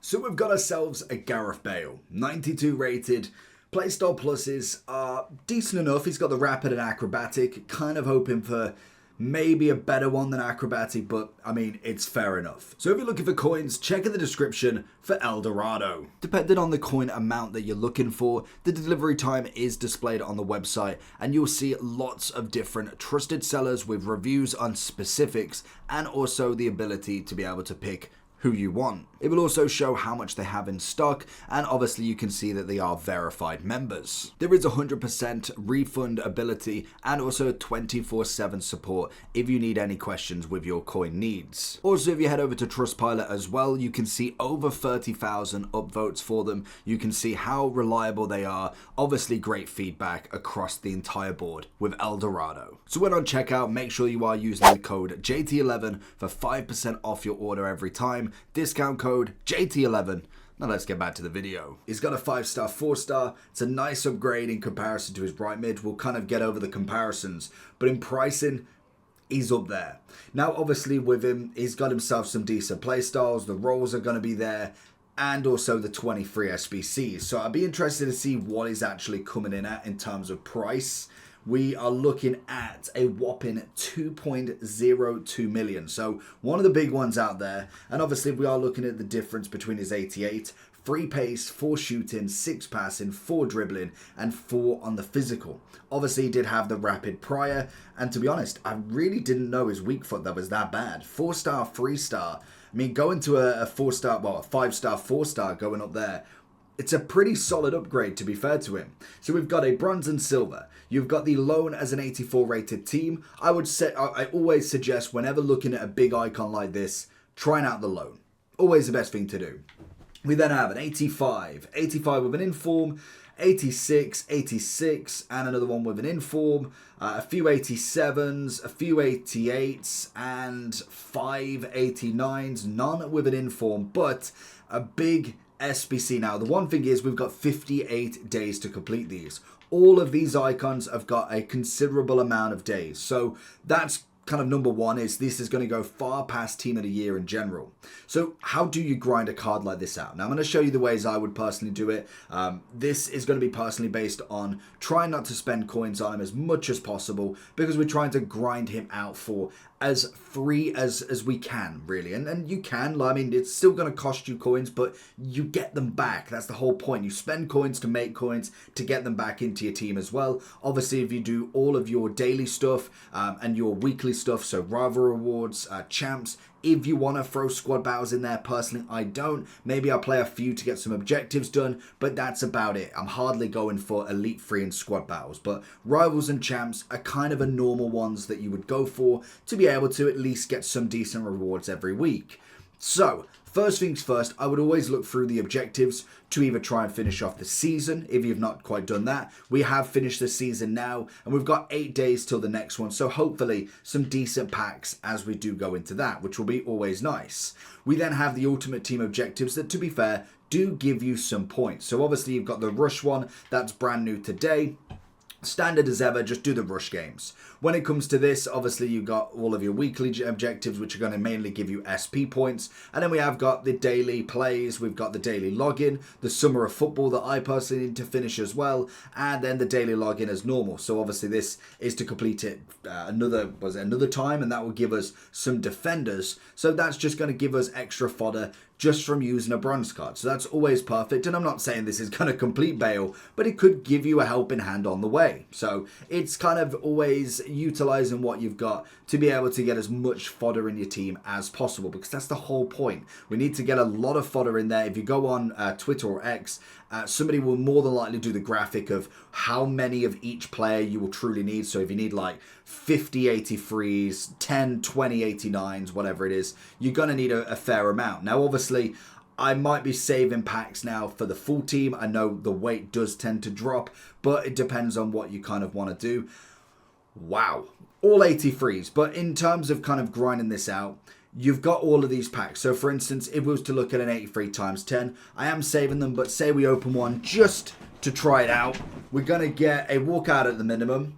So we've got ourselves a Gareth Bale, 92 rated. Playstyle pluses are decent enough. He's got the rapid and acrobatic. Kind of hoping for maybe a better one than acrobatic, but I mean, it's fair enough. So if you're looking for coins, check in the description for El Dorado. Depending on the coin amount that you're looking for, the delivery time is displayed on the website, and you'll see lots of different trusted sellers with reviews on specifics and also the ability to be able to pick who you want. It will also show how much they have in stock, and obviously you can see that they are verified members. There is 100% refund ability and also 24/7 support if you need any questions with your coin needs. Also, if you head over to Trustpilot as well, you can see over 30,000 upvotes for them. You can see how reliable they are. Obviously great feedback across the entire board with El Dorado. So when on checkout, make sure you are using the code JT11 for 5% off your order every time. Discount code JT11. Now let's get back to the video. He's got a 5-star, 4-star. It's a nice upgrade in comparison to his right mid. We'll kind of get over the comparisons, but in pricing, he's up there. Now obviously with him, he's got himself some decent playstyles. The rolls are going to be there, and also the 23 SBCs. So I'd be interested to see what he's actually coming in at in terms of price. We are looking at a whopping 2.02 million. So one of the big ones out there. And obviously we are looking at the difference between his 88, 3 pace, 4 shooting, 6 passing, 4 dribbling, and 4 on the physical. Obviously he did have the rapid prior. And to be honest, I really didn't know his weak foot that was that bad. 4-star, 3-star. I mean, going to a 4-star, well, a 5-star, 4-star going up there. It's a pretty solid upgrade, to be fair to him. So we've got a bronze and silver. You've got the lone as an 84 rated team. I always suggest whenever looking at a big icon like this, trying out the lone. Always the best thing to do. We then have an 85. 85 with an inform. 86, 86, and another one with an inform. A few 87s, a few 88s, and 5 89s. None with an inform, but a big SBC. Now, the one thing is we've got 58 days to complete these. All of these icons have got a considerable amount of days. So that's kind of number one, is this is going to go far past team of the year in general. So how do you grind a card like this out? Now I'm going to show you the ways I would personally do it. This is going to be personally based on trying not to spend coins on him as much as possible, because we're trying to grind him out for as free as we can, really. And you can, I mean, it's still going to cost you coins, but you get them back. That's the whole point. You spend coins to make coins to get them back into your team as well. Obviously, if you do all of your daily stuff and your weekly stuff, so rival rewards, champs, if you want to throw squad battles in there, personally I don't. Maybe I'll play a few to get some objectives done, but that's about it. I'm hardly going for elite 3 and squad battles, but rivals and champs are kind of a normal ones that you would go for to be able to at least get some decent rewards every week. So first things first, I would always look through the objectives to either try and finish off the season. If you've not quite done that, we have finished the season now, and we've got 8 days till the next one. So hopefully some decent packs as we do go into that, which will be always nice. We then have the ultimate team objectives that, to be fair, do give you some points. So obviously you've got the rush one, that's brand new today. Standard as ever, just do the rush games. When it comes to this, obviously you've got all of your weekly objectives, which are going to mainly give you SP points. And then we have got the daily plays, we've got the daily login, the summer of football that I personally need to finish as well, and then the daily login as normal. So obviously this is to complete it another time, and that will give us some defenders. So that's just going to give us extra fodder just from using a bronze card. So that's always perfect. And I'm not saying this is going to complete Bale, but it could give you a helping hand on the way. So it's kind of always utilizing what you've got to be able to get as much fodder in your team as possible, because that's the whole point. We need to get a lot of fodder in there. If you go on Twitter or X, somebody will more than likely do the graphic of how many of each player you will truly need. So if you need like 50 83s, 10, 20 89s, whatever it is, you're going to need a fair amount. Now, obviously, I might be saving packs now for the full team. I know the weight does tend to drop, but it depends on what you kind of want to do. Wow, all 83s. But in terms of kind of grinding this out, you've got all of these packs. So for instance, if we was to look at an 83 times 10, I am saving them, but say we open one just to try it out, we're going to get a walkout at the minimum.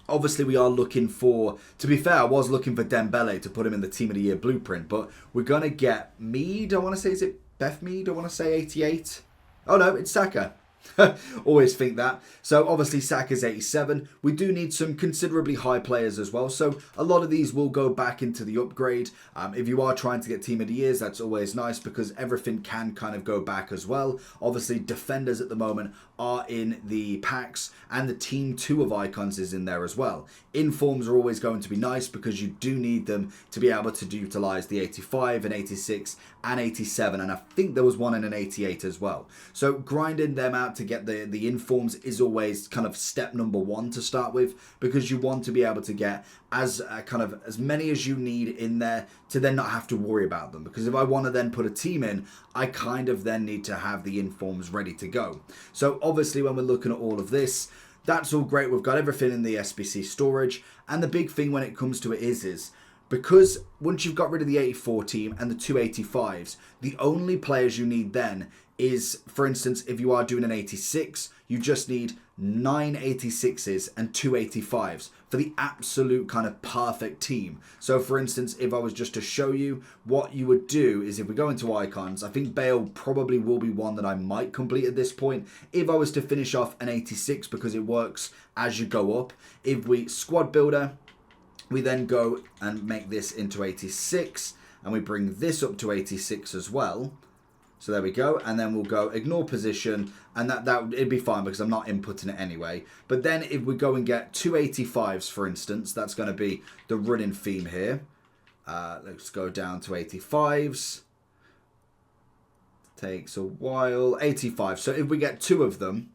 Obviously, we are looking for, to be fair, I was looking for Dembele to put him in the Team of the Year blueprint, but we're going to get Mead, I want to say, is it Bethmead, I want to say 88. Oh no, it's Saka. Always think that. So obviously Saka's 87. We do need some considerably high players as well. So a lot of these will go back into the upgrade. If you are trying to get Team of the Years, that's always nice because everything can kind of go back as well. Obviously defenders at the moment are in the packs and the Team 2 of icons is in there as well. Informs are always going to be nice because you do need them to be able to utilize the 85 and 86 and 87, and I think there was one in an 88 as well. So grinding them out to get the informs is always kind of step number one to start with, because you want to be able to get as many as you need in there to then not have to worry about them. Because if I want to then put a team in, I kind of then need to have the informs ready to go. So obviously when we're looking at all of this, that's all great. We've got everything in the SBC storage, and the big thing when it comes to it is because once you've got rid of the 84 team and the 285s, the only players you need then is, for instance, if you are doing an 86, you just need 9 86s and 2 85s for the absolute kind of perfect team. So for instance, if I was just to show you what you would do is if we go into icons, I think Bale probably will be one that I might complete at this point. If I was to finish off an 86 because it works as you go up, if we squad builder, we then go and make this into 86 and we bring this up to 86 as well. So there we go, and then we'll go ignore position, and that it'd be fine because I'm not inputting it anyway. But then if we go and get 285s, for instance, that's going to be the running theme here. Let's go down to 85s. Takes a while. 85. So if we get 2 of them,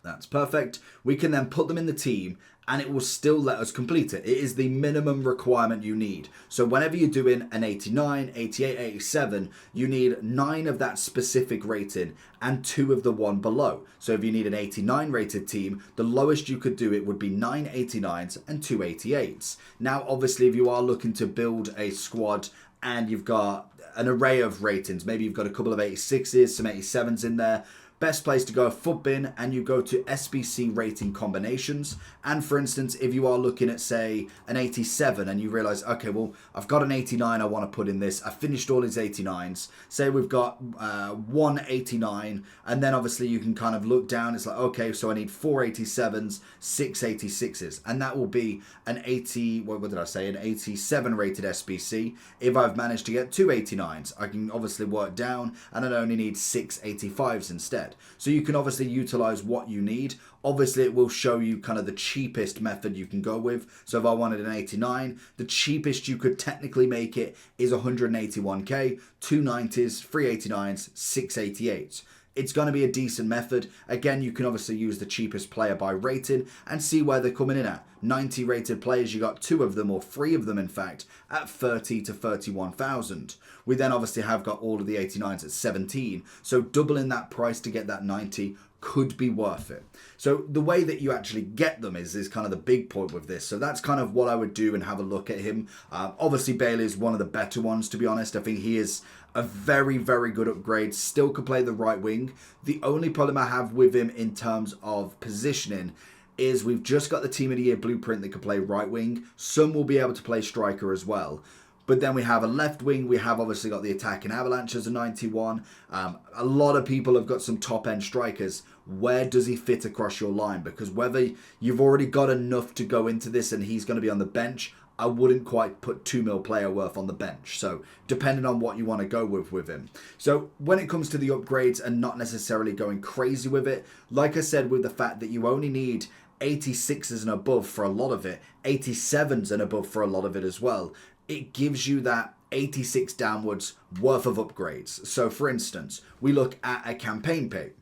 that's perfect. We can then put them in the team, and it will still let us complete it. It is the minimum requirement you need. So whenever you're doing an 89, 88, 87, you need 9 of that specific rating and 2 of the one below. So if you need an 89 rated team, the lowest you could do it would be 9 89s and 2 88s. Now, obviously, if you are looking to build a squad and you've got an array of ratings, maybe you've got a couple of 86s, some 87s in there, best place to go FUTBIN, and you go to SBC rating combinations. And for instance, if you are looking at say an 87 and you realize, okay, well, I've got an 89 I want to put in this, I finished all these 89s, say we've got 189, and then obviously you can kind of look down, it's like, okay, so I need 4 87s, 6 86s, and that will be an 80, what did I say, an 87 rated SBC. If I've managed to get 2 89s, I can obviously work down and I only need 6 85s instead. So you can obviously utilize what you need. Obviously it will show you kind of the cheapest method you can go with. So if I wanted an 89, the cheapest you could technically make it is 181k, 2 90s, 3 89s, 6 88s. It's going to be a decent method. Again, you can obviously use the cheapest player by rating and see where they're coming in at. 90 rated players, you got 2 of them, or 3 of them in fact, at 30 to 31,000. We then obviously have got all of the 89s at 17. So doubling that price to get that 90 could be worth it. So the way that you actually get them is kind of the big point with this. So that's kind of what I would do and have a look at him. Obviously Bale is one of the better ones, to be honest. I think he is a very, very good upgrade. Still could play the right wing. The only problem I have with him in terms of positioning is we've just got the Team of the Year blueprint that can play right wing. Some will be able to play striker as well. But then we have a left wing. We have obviously got the attacking Avalanche as a 91. A lot of people have got some top end strikers. Where does he fit across your line? Because whether you've already got enough to go into this and he's going to be on the bench, I wouldn't quite put 2 mil player worth on the bench. So depending on what you want to go with him. So when it comes to the upgrades and not necessarily going crazy with it, like I said, with the fact that you only need 86s and above for a lot of it, 87s and above for a lot of it as well, it gives you that 86 downwards worth of upgrades. So for instance, we look at a campaign pick.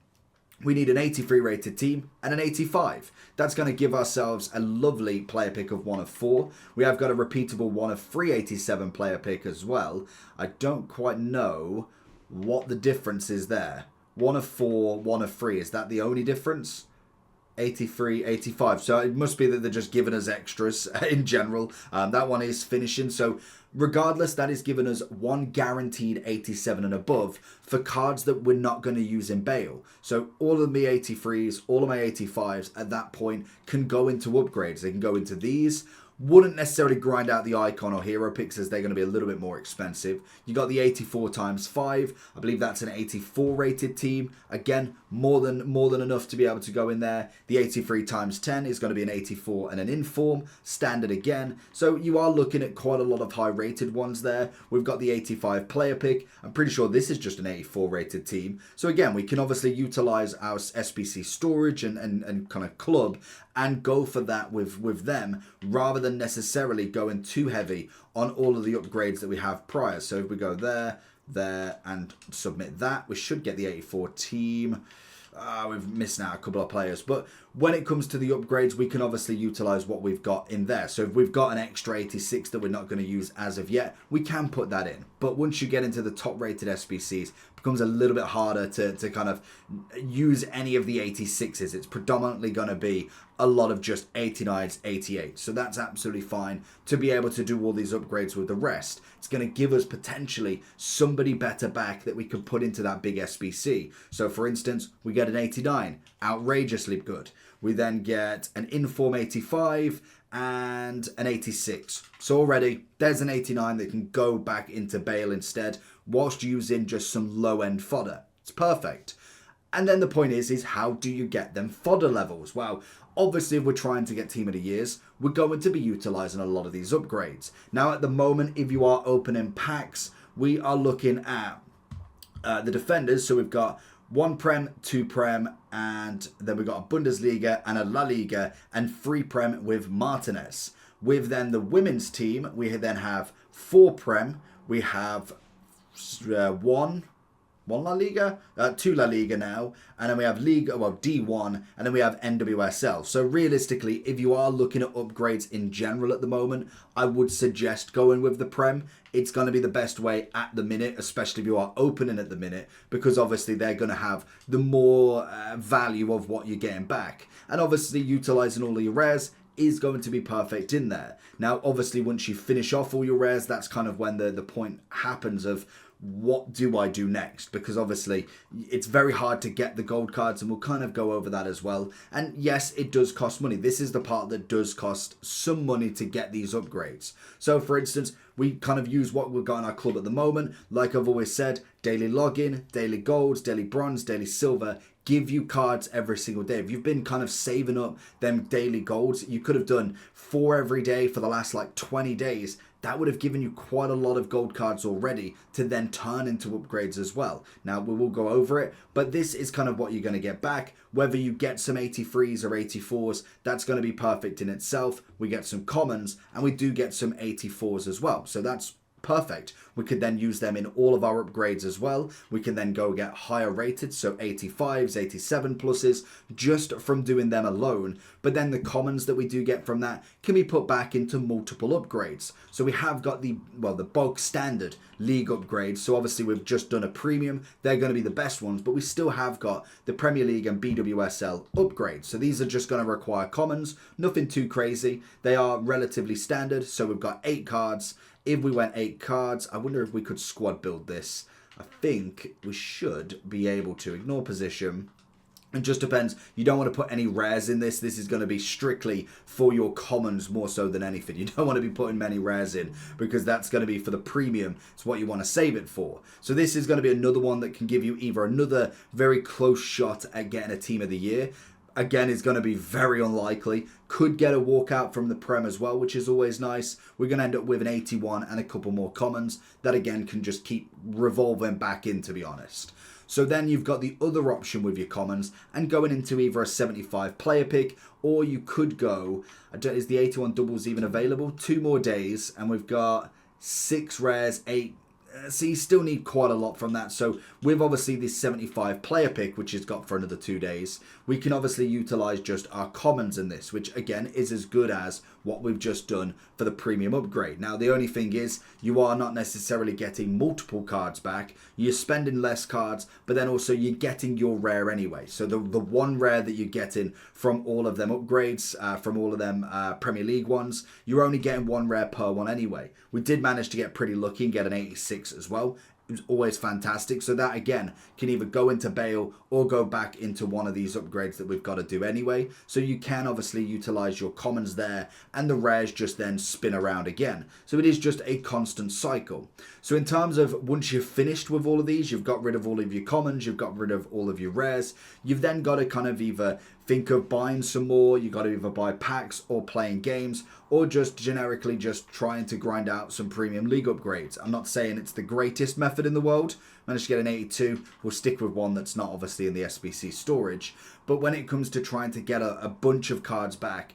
We need an 83 rated team and an 85. That's going to give ourselves a lovely player pick of 1 of 4. We have got a repeatable 1 of 3 87 player pick as well. I don't quite know what the difference is there. 1 of 4, 1 of 3. Is that the only difference? 83, 85. So it must be that they're just giving us extras in general. That one is finishing. So regardless, that is giving us 1 guaranteed 87 and above for cards that we're not going to use in Bale. So all of my 83s, all of my 85s at that point can go into upgrades. They can go into these, Wouldn't necessarily grind out the icon or hero picks as they're going to be a little bit more expensive. You got the 84 times 5. I believe that's an 84 rated team. Again, more than enough to be able to go in there. The 83 times 10 is going to be an 84 and an inform. Standard again. So you are looking at quite a lot of high rated ones there. We've got the 85 player pick. I'm pretty sure this is just an 84 rated team. So again, we can obviously utilize our SBC storage and kind of club and go for that with them rather than necessarily going too heavy on all of the upgrades that we have prior. So if we go there, and submit that, we should get the 84 team. We've missed out a couple of players, but when it comes to the upgrades, we can obviously utilize what we've got in there. So if we've got an extra 86 that we're not going to use as of yet, we can put that in. But once you get into the top rated SBCs, it becomes a little bit harder to kind of use any of the 86s. It's predominantly going to be a lot of just 89s, 88s. So that's absolutely fine to be able to do all these upgrades with the rest. It's going to give us potentially somebody better back that we could put into that big SBC. So for instance, we get an 89, outrageously good. We then get an Inform 85 and an 86. So already there's an 89 that can go back into Bale instead whilst using just some low-end fodder. It's perfect. And then the point is how do you get them fodder levels? Well, obviously if we're trying to get Team of the Years, we're going to be utilizing a lot of these upgrades. Now at the moment, if you are opening packs, we are looking at the defenders. So we've got 1 Prem, 2 Prem, and then we've got a Bundesliga and a La Liga, and 3 Prem with Martinez. With then the women's team, we then have 4 Prem, we have 1 La Liga, 2 La Liga now, and then we have Liga, well, D1, and then we have NWSL. So realistically, if you are looking at upgrades in general at the moment, I would suggest going with the Prem. It's going to be the best way at the minute, especially if you are opening at the minute, because obviously they're going to have the more value of what you're getting back. And obviously utilizing all of your rares is going to be perfect in there. Now, obviously, once you finish off all your rares, that's kind of when the point happens of what do I do next? Because obviously it's very hard to get the gold cards, and we'll kind of go over that as well. And yes, it does cost money. This is the part that does cost some money to get these upgrades. So for instance, we kind of use what we've got in our club at the moment. Like I've always said, daily login, daily golds, daily bronze, daily silver, give you cards every single day. If you've been kind of saving up them daily golds, you could have done 4 every day for the last like 20 days. That would have given you quite a lot of gold cards already to then turn into upgrades as well. Now, we will go over it, but this is kind of what you're going to get back. Whether you get some 83s or 84s, that's going to be perfect in itself. We get some commons, and we do get some 84s as well. So that's perfect. We could then use them in all of our upgrades as well. We can then go get higher rated, so 85s, 87 pluses, just from doing them alone. But then the commons that we do get from that can be put back into multiple upgrades. So we have got the bog standard league upgrades. So obviously we've just done a premium. They're going to be the best ones, but we still have got the Premier League and BWSL upgrades. So these are just going to require commons, nothing too crazy. They are relatively standard. So we've got 8 cards. If we went 8 cards, I wonder if we could squad build this. I think we should be able to. Ignore position. It just depends. You don't want to put any rares in this. This is going to be strictly for your commons more so than anything. You don't want to be putting many rares in because that's going to be for the premium. It's what you want to save it for. So this is going to be another one that can give you either another very close shot at getting a Team of the Year. Again, is going to be very unlikely. Could get a walkout from the Prem as well, which is always nice. We're going to end up with an 81 and a couple more commons. That again can just keep revolving back in, to be honest. So then you've got the other option with your commons and going into either a 75 player pick, or you could go, is the 81 doubles even available? 2 more days and we've got 6 rares, 8. So you still need quite a lot from that. So with obviously this 75 player pick, which is got for another 2 days, we can obviously utilize just our commons in this, which again is as good as what we've just done for the premium upgrade. Now the only thing is you are not necessarily getting multiple cards back. You're spending less cards, but then also you're getting your rare anyway. So the one rare that you're getting from all of them upgrades, from all of them Premier League ones, you're only getting 1 rare per one anyway. We did manage to get pretty lucky and get an 86 as well. is always fantastic. So that, again, can either go into Bale or go back into one of these upgrades that we've got to do anyway. So you can obviously utilize your commons there, and the rares just then spin around again. So it is just a constant cycle. So in terms of once you've finished with all of these, you've got rid of all of your commons, you've got rid of all of your rares, you've then got to kind of either think of buying some more, you got to either buy packs or playing games, or just generically just trying to grind out some premium league upgrades. I'm not saying it's the greatest method in the world. Managed to get an 82. We'll stick with one that's not obviously in the SBC storage. But when it comes to trying to get a bunch of cards back,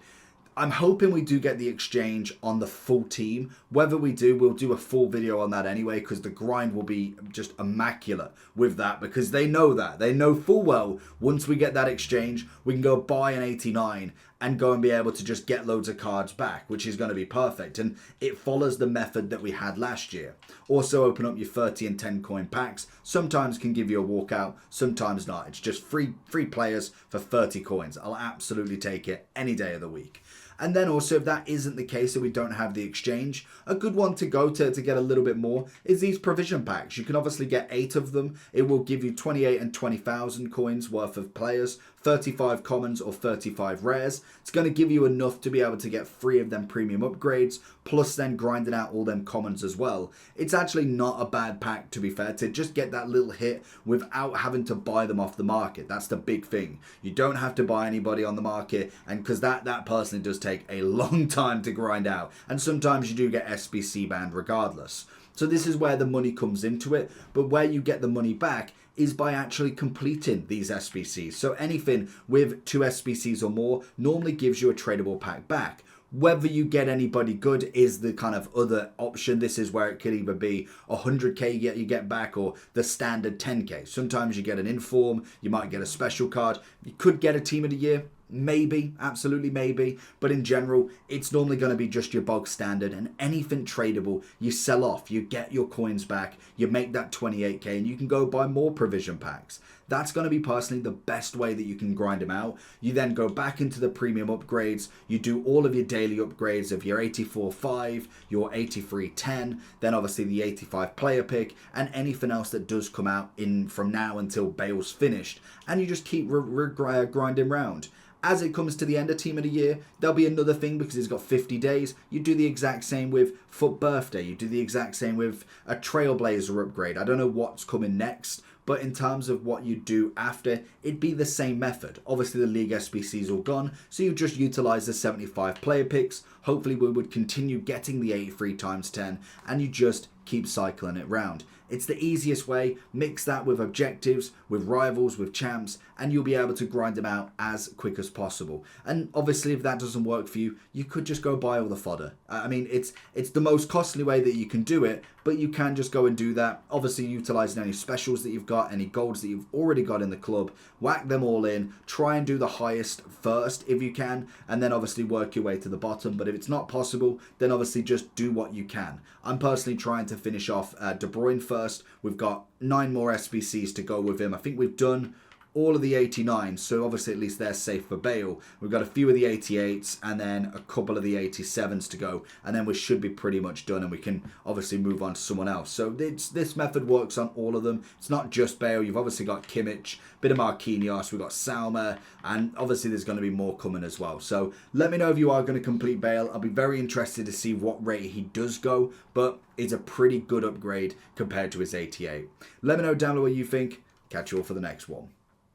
I'm hoping we do get the exchange on the full team. Whether we do, we'll do a full video on that anyway, because the grind will be just immaculate with that, because they know that. They know full well once we get that exchange, we can go buy an 89 and go and be able to just get loads of cards back, which is going to be perfect. And it follows the method that we had last year. Also open up your 30 and 10 coin packs. Sometimes can give you a walkout, sometimes not. It's just free players for 30 coins. I'll absolutely take it any day of the week. And then also, if that isn't the case, that we don't have the exchange, a good one to go to get a little bit more is these provision packs. You can obviously get 8 of them. It will give you 28 and 20,000 coins worth of players, 35 commons or 35 rares. It's going to give you enough to be able to get 3 of them premium upgrades, plus then grinding out all them commons as well. It's actually not a bad pack, to be fair, to just get that little hit without having to buy them off the market. That's the big thing. You don't have to buy anybody on the market, and because that personally does take a long time to grind out, and sometimes you do get SBC banned regardless. So this is where the money comes into it, but where you get the money back is by actually completing these SBCs. So anything with 2 SBCs or more normally gives you a tradable pack back. Whether you get anybody good is the kind of other option. This is where it could either be 100k you get back, or the standard 10k. Sometimes you get an inform, you might get a special card. You could get a team of the year. Maybe, absolutely maybe, but in general, it's normally going to be just your bog standard, and anything tradable, you sell off, you get your coins back, you make that 28k, and you can go buy more provision packs. That's going to be personally the best way that you can grind them out. You then go back into the premium upgrades, you do all of your daily upgrades of your 84.5, your 83.10, then obviously the 85 player pick, and anything else that does come out in from now until Bale's finished, and you just keep grinding round. As it comes to the end of Team of the Year, there'll be another thing because it's got 50 days. You do the exact same with Foot Birthday. You do the exact same with a Trailblazer upgrade. I don't know what's coming next, but in terms of what you do after, it'd be the same method. Obviously, the League SBC is all gone, so you just utilize the 75 player picks. Hopefully, we would continue getting the 83 times 10, and you just keep cycling it round. It's the easiest way. Mix that with objectives, with rivals, with champs, and you'll be able to grind them out as quick as possible. And obviously, if that doesn't work for you, you could just go buy all the fodder. I mean, it's the most costly way that you can do it, but you can just go and do that. Obviously, utilizing any specials that you've got, any golds that you've already got in the club, whack them all in, try and do the highest first if you can, and then obviously work your way to the bottom. But if it's not possible, then obviously just do what you can. I'm personally trying to finish off De Bruyne first. We've got 9 more SBCs to go with him. I think we've done all of the 89, so obviously at least they're safe for Bale. We've got a few of the 88s and then a couple of the 87s to go, and then we should be pretty much done, and we can obviously move on to someone else. So this method works on all of them. It's not just Bale. You've obviously got Kimmich, bit of Marquinhos, we've got Salma, and obviously there's going to be more coming as well. So let me know if you are going to complete Bale. I'll be very interested to see what rate he does go, but it's a pretty good upgrade compared to his 88. Let me know down below what you think. Catch you all for the next one.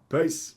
Peace.